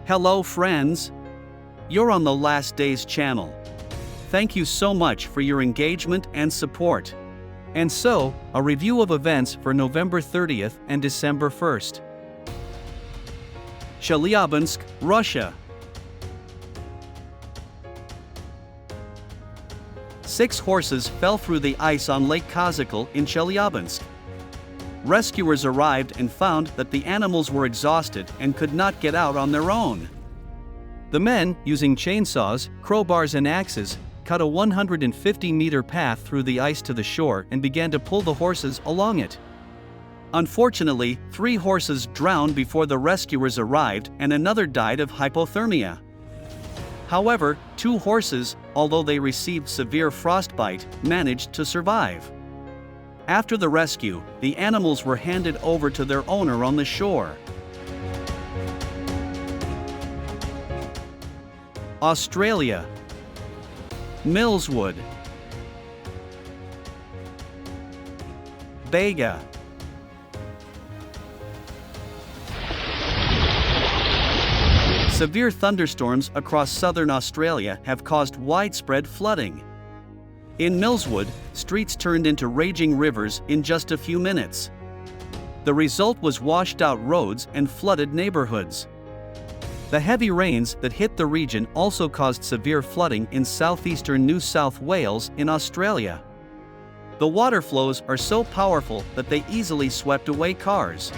Hello friends! You're on the Last Days channel. Thank you so much for your engagement and support. And so, a review of events for November 30th and December 1st. Chelyabinsk, Russia. 6 horses fell through the ice on Lake Kozykle in Chelyabinsk. Rescuers arrived and found that the animals were exhausted and could not get out on their own. The men, using chainsaws, crowbars and axes, cut a 150-meter path through the ice to the shore and began to pull the horses along it. Unfortunately, 3 horses drowned before the rescuers arrived and another died of hypothermia. However, 2 horses, although they received severe frostbite, managed to survive. After the rescue, the animals were handed over to their owner on the shore. Australia. Millswood. Bega. Severe thunderstorms across southern Australia have caused widespread flooding. In Millswood, streets turned into raging rivers in just a few minutes. The result was washed-out roads and flooded neighborhoods. The heavy rains that hit the region also caused severe flooding in southeastern New South Wales in Australia. The water flows are so powerful that they easily swept away cars.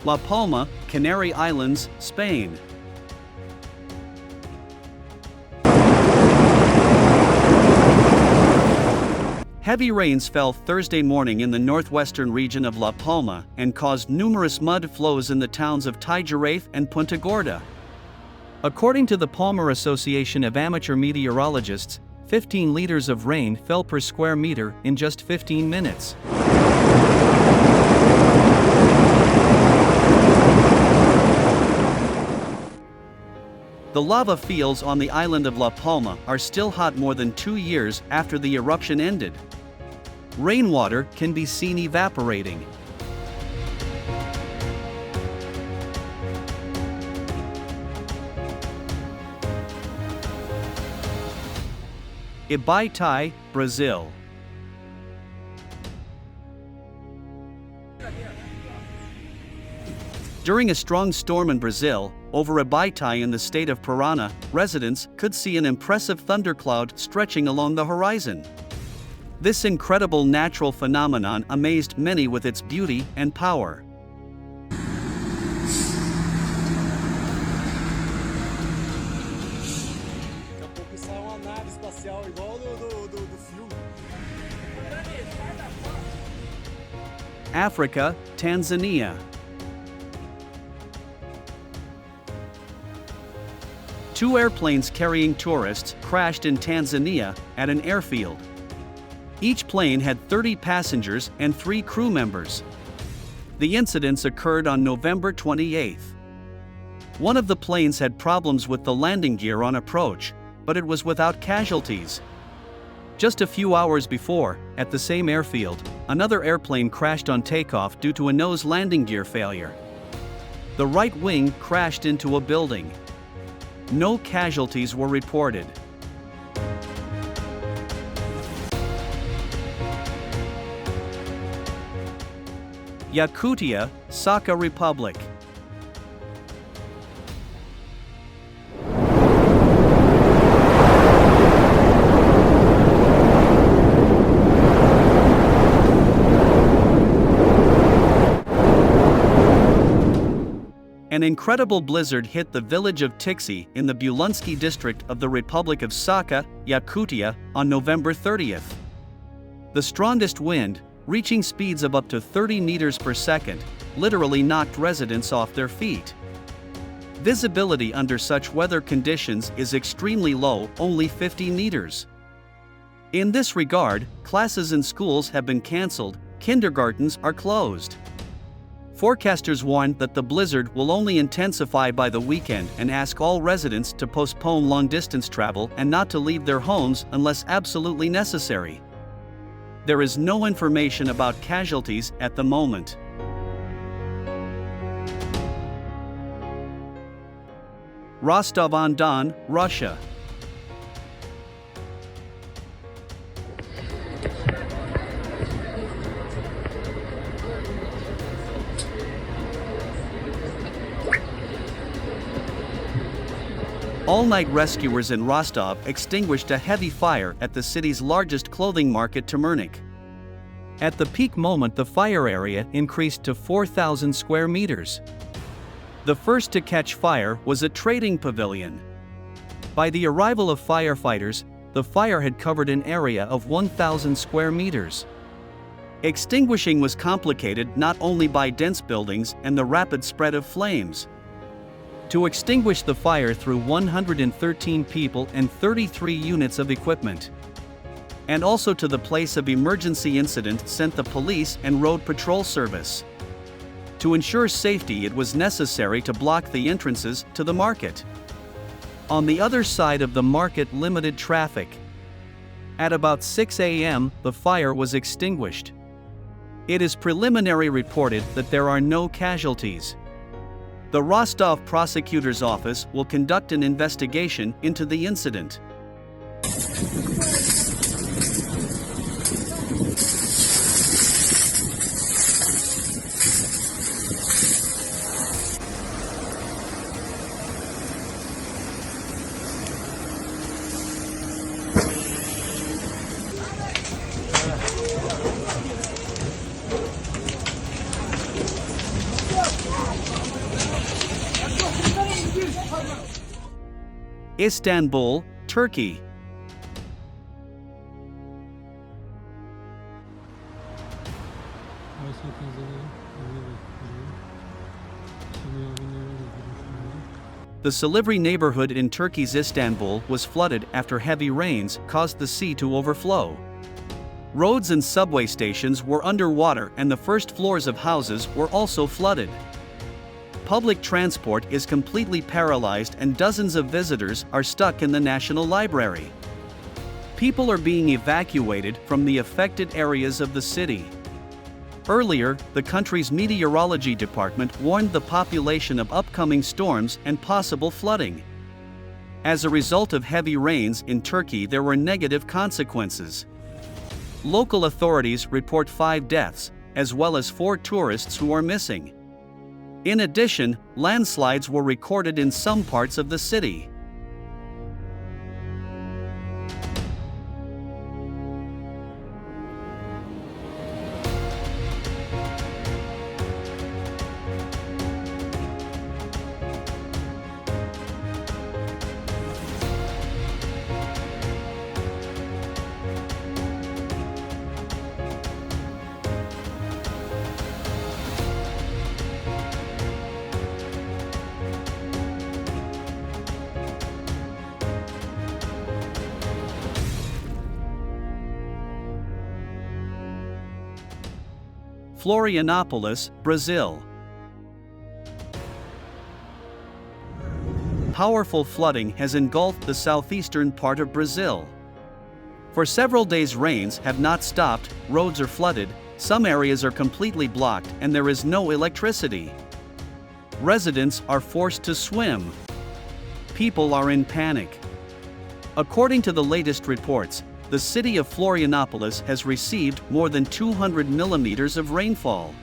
La Palma, Canary Islands, Spain. Heavy rains fell Thursday morning in the northwestern region of La Palma and caused numerous mud flows in the towns of Tijerafe and Punta Gorda. According to the Palmer Association of Amateur Meteorologists, 15 liters of rain fell per square meter in just 15 minutes. The lava fields on the island of La Palma are still hot more than 2 years after the eruption ended. Rainwater can be seen evaporating. Ibaitai, Brazil. During a strong storm in Brazil, over Ibaitai in the state of Parana, residents could see an impressive thundercloud stretching along the horizon. This incredible natural phenomenon amazed many with its beauty and power. Africa, Tanzania. Two airplanes carrying tourists crashed in Tanzania at an airfield. Each plane had 30 passengers and 3 crew members. The incidents occurred on November 28. One of the planes had problems with the landing gear on approach, but it was without casualties. Just a few hours before, at the same airfield, another airplane crashed on takeoff due to a nose landing gear failure. The right wing crashed into a building. No casualties were reported. Yakutia, Sakha Republic. An incredible blizzard hit the village of Tiksi in the Bulunsky district of the Republic of Sakha, Yakutia, on November 30th. The strongest wind, reaching speeds of up to 30 meters per second, literally knocked residents off their feet. Visibility under such weather conditions is extremely low, only 50 meters. In this regard, classes in schools have been cancelled, kindergartens are closed. Forecasters warned that the blizzard will only intensify by the weekend and ask all residents to postpone long-distance travel and not to leave their homes unless absolutely necessary. There is no information about casualties at the moment. Rostov-on-Don, Russia. All-night rescuers in Rostov extinguished a heavy fire at the city's largest clothing market, Tamernik. At the peak moment, the fire area increased to 4,000 square meters. The first to catch fire was a trading pavilion. By the arrival of firefighters, the fire had covered an area of 1,000 square meters. Extinguishing was complicated not only by dense buildings and the rapid spread of flames. To extinguish the fire through 113 people and 33 units of equipment. And also to the place of emergency incident sent the police and road patrol service. To ensure safety, it was necessary to block the entrances to the market. On the other side of the market, limited traffic. At about 6 a.m., the fire was extinguished. It is preliminary reported that there are no casualties. The Rostov prosecutor's office will conduct an investigation into the incident. Istanbul, Turkey. The Silivri neighborhood in Turkey's Istanbul was flooded after heavy rains caused the sea to overflow. Roads and subway stations were underwater and the first floors of houses were also flooded. Public transport is completely paralyzed and dozens of visitors are stuck in the National Library. People are being evacuated from the affected areas of the city. Earlier, the country's meteorology department warned the population of upcoming storms and possible flooding. As a result of heavy rains in Turkey, there were negative consequences. Local authorities report 5 deaths, as well as 4 tourists who are missing. In addition, landslides were recorded in some parts of the city. Florianópolis, Brazil. Powerful flooding has engulfed the southeastern part of Brazil. For several days, rains have not stopped, roads are flooded, some areas are completely blocked, and there is no electricity. Residents are forced to swim. People are in panic. According to the latest reports, the city of Florianópolis has received more than 200 millimeters of rainfall.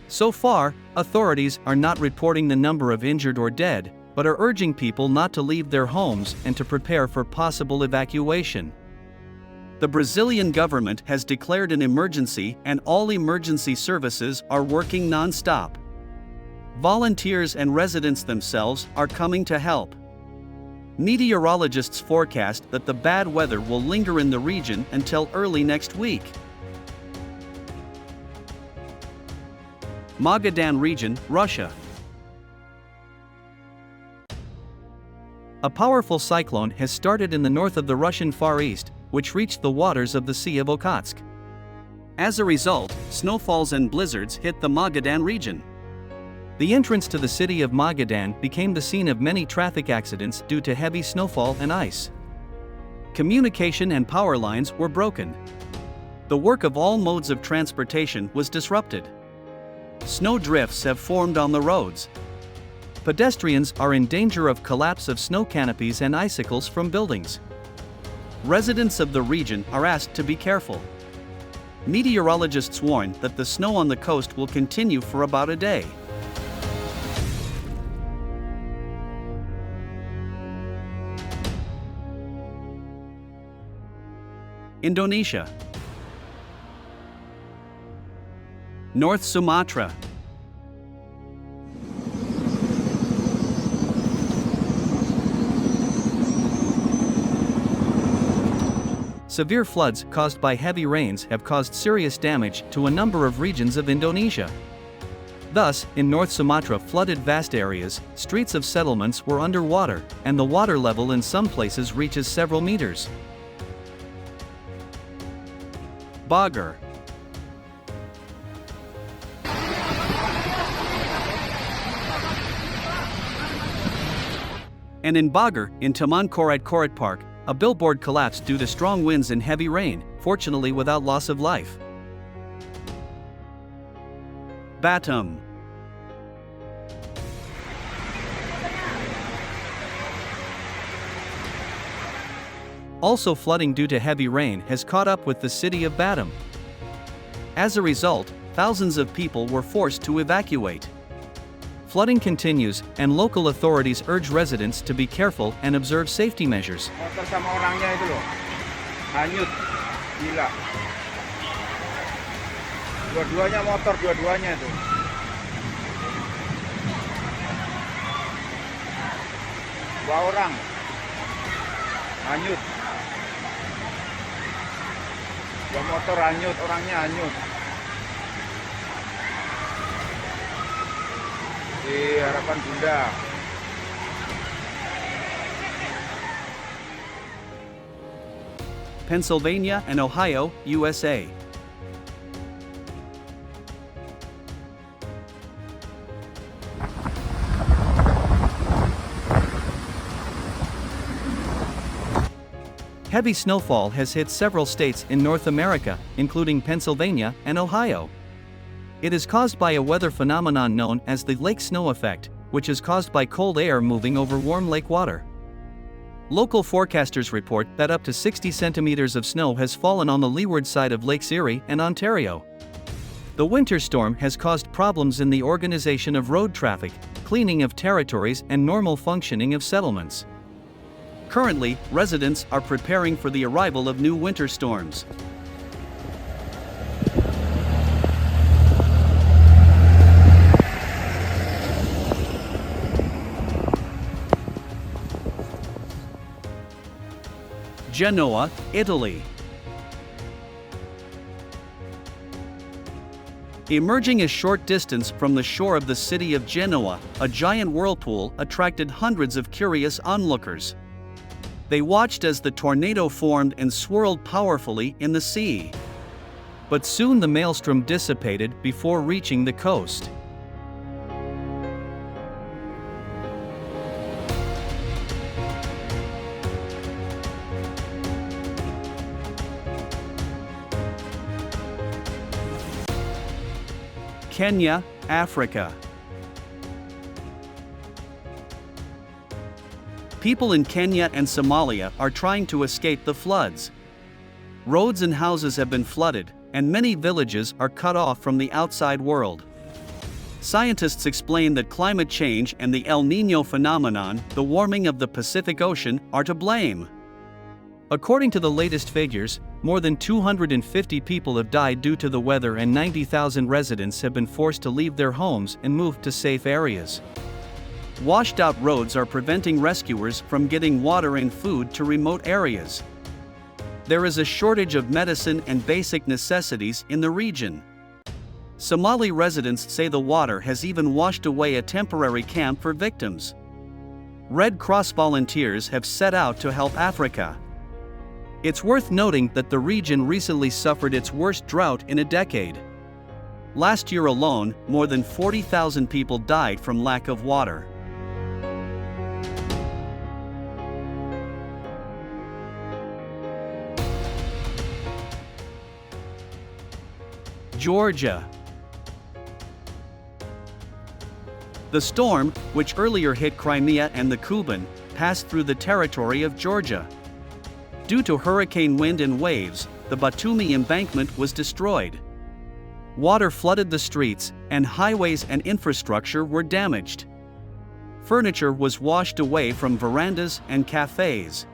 So far, authorities are not reporting the number of injured or dead, but are urging people not to leave their homes and to prepare for possible evacuation. The Brazilian government has declared an emergency and all emergency services are working non-stop. Volunteers and residents themselves are coming to help. Meteorologists forecast that the bad weather will linger in the region until early next week. Magadan region, Russia. A powerful cyclone has started in the north of the Russian Far East, which reached the waters of the Sea of Okhotsk. As a result, snowfalls and blizzards hit the Magadan region. The entrance to the city of Magadan became the scene of many traffic accidents due to heavy snowfall and ice. Communication and power lines were broken. The work of all modes of transportation was disrupted. Snow drifts have formed on the roads. Pedestrians are in danger of collapse of snow canopies and icicles from buildings. Residents of the region are asked to be careful. Meteorologists warn that the snow on the coast will continue for about a day. Indonesia. North Sumatra. Severe floods caused by heavy rains have caused serious damage to a number of regions of Indonesia. Thus, in North Sumatra, flooded vast areas, streets of settlements were underwater, and the water level in some places reaches several meters. Bagar. And in Bagar, in Taman Korat Park, a billboard collapsed due to strong winds and heavy rain, fortunately without loss of life. Batam. Also, flooding due to heavy rain has caught up with the city of Batam. As a result, thousands of people were forced to evacuate. Flooding continues, and local authorities urge residents to be careful and observe safety measures. Motor sama orangnya itu loh, hanyut, gila. Dua-duanya motor, dua-duanya itu. Dua orang, hanyut. Dua motor hanyut, orangnya hanyut. Di harapan Bunda. Pennsylvania and Ohio, USA. Heavy snowfall has hit several states in North America, including Pennsylvania and Ohio. It is caused by a weather phenomenon known as the lake snow effect, which is caused by cold air moving over warm lake water. Local forecasters report that up to 60 centimeters of snow has fallen on the leeward side of Lakes Erie and Ontario. The winter storm has caused problems in the organization of road traffic, cleaning of territories, and normal functioning of settlements. Currently, residents are preparing for the arrival of new winter storms. Genoa, Italy. Emerging a short distance from the shore of the city of Genoa, a giant whirlpool attracted hundreds of curious onlookers. They watched as the tornado formed and swirled powerfully in the sea. But soon the maelstrom dissipated before reaching the coast. Kenya, Africa. People in Kenya and Somalia are trying to escape the floods. Roads and houses have been flooded, and many villages are cut off from the outside world. Scientists explain that climate change and the El Niño phenomenon, the warming of the Pacific Ocean, are to blame. According to the latest figures, more than 250 people have died due to the weather and 90,000 residents have been forced to leave their homes and move to safe areas. Washed-out roads are preventing rescuers from getting water and food to remote areas. There is a shortage of medicine and basic necessities in the region. Somali residents say the water has even washed away a temporary camp for victims. Red Cross volunteers have set out to help Africa. It's worth noting that the region recently suffered its worst drought in a decade. Last year alone, more than 40,000 people died from lack of water. Georgia. The storm, which earlier hit Crimea and the Kuban, passed through the territory of Georgia. Due to hurricane wind and waves, the Batumi embankment was destroyed. Water flooded the streets, and highways and infrastructure were damaged. Furniture was washed away from verandas and cafes.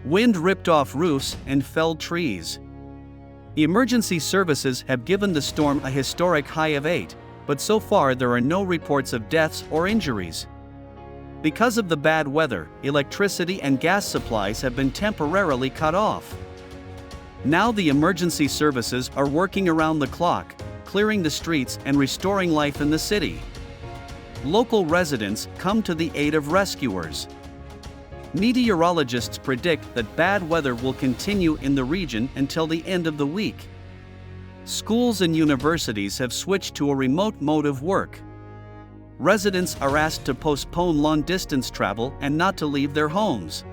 Wind ripped off roofs and felled trees. Emergency services have given the storm a historic high of 8, but so far there are no reports of deaths or injuries. Because of the bad weather, electricity and gas supplies have been temporarily cut off. Now the emergency services are working around the clock, clearing the streets and restoring life in the city. Local residents come to the aid of rescuers. Meteorologists predict that bad weather will continue in the region until the end of the week. Schools and universities have switched to a remote mode of work. Residents are asked to postpone long-distance travel and not to leave their homes.